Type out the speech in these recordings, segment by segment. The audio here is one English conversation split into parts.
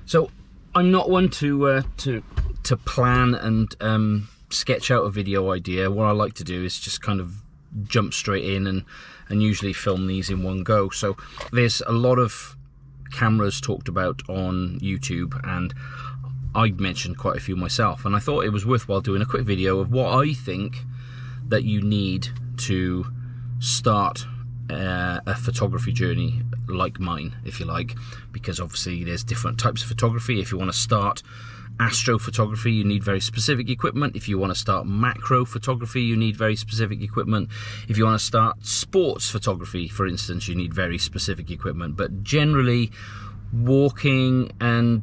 So I'm not one to plan and sketch out a video idea. What I like to do is just kind of jump straight in and usually film these in one go. So there's a lot of cameras talked about on YouTube, and I mentioned quite a few myself, and I thought it was worthwhile doing a quick video of what I think that you need to start a photography journey like mine, if you like, because obviously there's different types of photography. If you want to start astrophotography, you need very specific equipment. If you want to start macro photography, you need very specific equipment. If you want to start sports photography, for instance, you need very specific equipment. But generally, walking and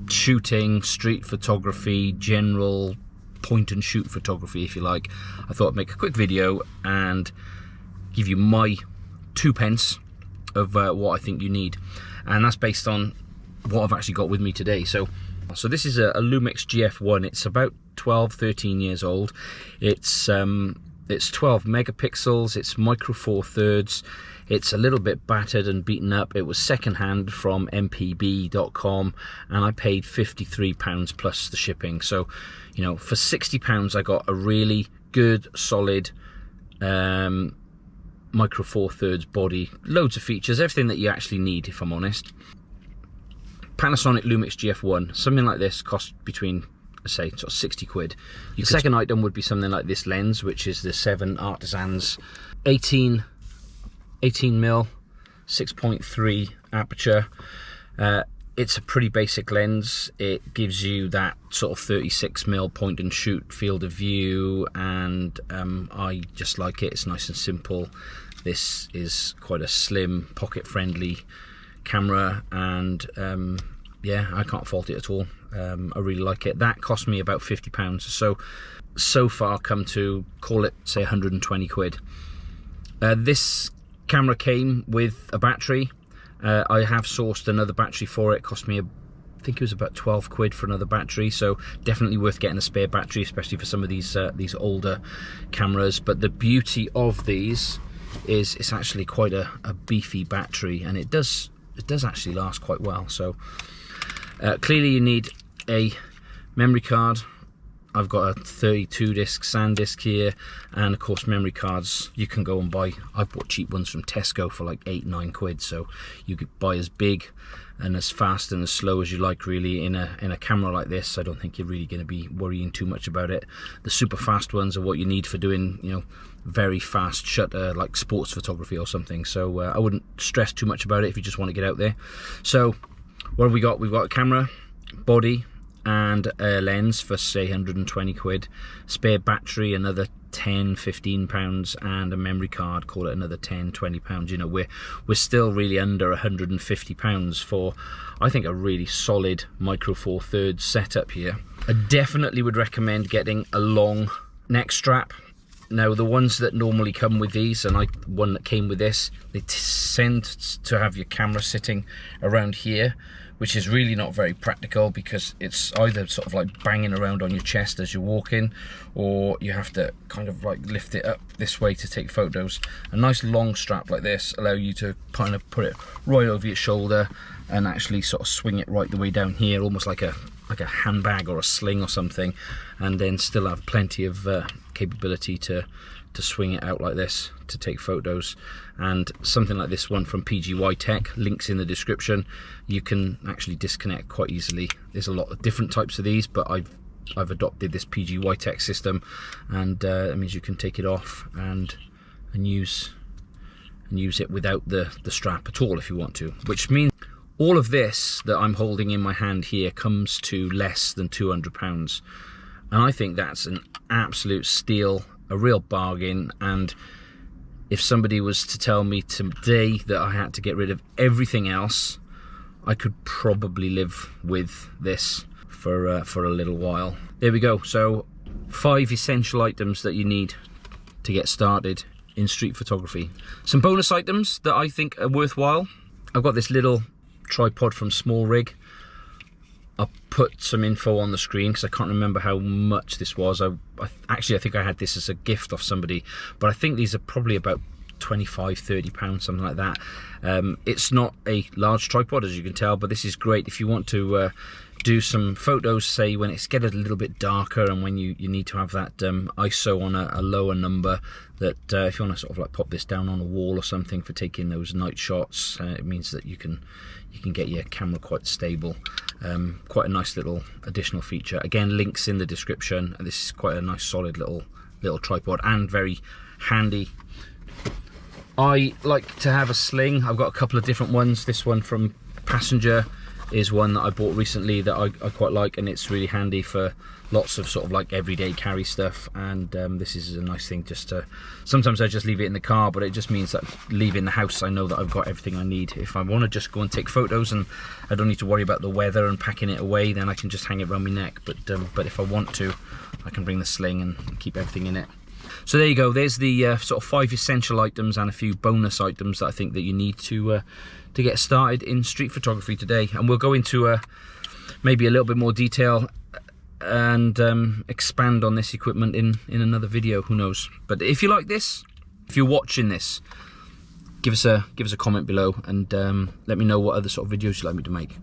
shooting, street photography, general point and shoot photography, if you like, I thought I'd make a quick video and give you my 2 pence of what I think you need, and that's based on what I've actually got with me today. So this is a Lumix GF1. It's about 12-13 years old. It's 12 megapixels. It's micro four thirds. It's a little bit battered and beaten up. It was secondhand from mpb.com, and I paid £53 plus the shipping. So, you know, for £60 I got a really good, solid micro four thirds body, loads of features, everything that you actually need, if I'm honest. Panasonic Lumix GF1, something like this costs between, say, sort of 60 quid. The second item would be something like this lens, which is the 7 Artisans 18mm 6.3 aperture. It's a pretty basic lens. It gives you that sort of 36mm point and shoot field of view, and I just like it. It's nice and simple. This is quite a slim, pocket friendly camera, and yeah, I can't fault it at all. I really like it. That cost me about £50, so far come to, call it, say, 120 quid. This camera came with a battery. I have sourced another battery for it. Cost me, I think it was about 12 quid for another battery, so definitely worth getting a spare battery, especially for some of these older cameras. But the beauty of these is it's actually quite a beefy battery, and it does actually last quite well. So clearly you need a memory card. I've got a 32 disc SanDisk here, and of course memory cards you can go and buy. I've bought cheap ones from Tesco for like 8-9 quid, so you could buy as big and as fast and as slow as you like, really. In a camera like this, I don't think you're really going to be worrying too much about it. The super fast ones are what you need for doing, you know, very fast shutter, like sports photography or something. So I wouldn't stress too much about it if you just want to get out there. So what have we got? We've got a camera, body, and a lens for, say, 120 quid, spare battery another £10-15, and a memory card, call it another £10-20. You know, we're still really under £150 for, I think, a really solid micro four thirds setup here. I definitely would recommend getting a long neck strap. Now, the ones that normally come with these, and one that came with this, they tend to have your camera sitting around here, which is really not very practical, because it's either sort of like banging around on your chest as you're walking, or you have to kind of like lift it up this way to take photos. A nice long strap like this allow you to kind of put it right over your shoulder and actually sort of swing it right the way down here, almost like a handbag or a sling or something, and then still have plenty of capability to swing it out like this to take photos. And something like this one from PGY Tech, links in the description, you can actually disconnect quite easily. There's a lot of different types of these, but I've adopted this PGY Tech system, and that means you can take it off and use it without the strap at all if you want to, which means all of this that I'm holding in my hand here comes to less than £200, and I think that's an absolute steal, a real bargain. And if somebody was to tell me today that I had to get rid of everything else, I could probably live with this for a little while. There we go. So 5 essential items that you need to get started in street photography. Some bonus items that I think are worthwhile. I've got this little tripod from Small Rig. I'll put some info on the screen because I can't remember how much this was. I think I had this as a gift off somebody, but I think these are probably about £25–30, something like that. It's not a large tripod, as you can tell, but this is great if you want to do some photos, say when it's getting a little bit darker and when you need to have that ISO on a lower number, that if you want to sort of like pop this down on a wall or something for taking those night shots, it means that you can get your camera quite stable. Quite a nice little additional feature. Again, links in the description, and this is quite a nice solid little tripod and very handy. I like to have a sling. I've got a couple of different ones. This one from Passenger is one that I bought recently that I quite like, and it's really handy for lots of sort of like everyday carry stuff. And this is a nice thing just to, sometimes I just leave it in the car, but it just means that leaving the house I know that I've got everything I need. If I want to just go and take photos and I don't need to worry about the weather and packing it away, then I can just hang it around my neck. But if I want to, I can bring the sling and keep everything in it. So there you go, there's the sort of 5 essential items and a few bonus items that I think that you need to get started in street photography today. And we'll go into maybe a little bit more detail and expand on this equipment in another video, who knows. But if you like this, if you're watching this, give us a comment below and let me know what other sort of videos you'd like me to make.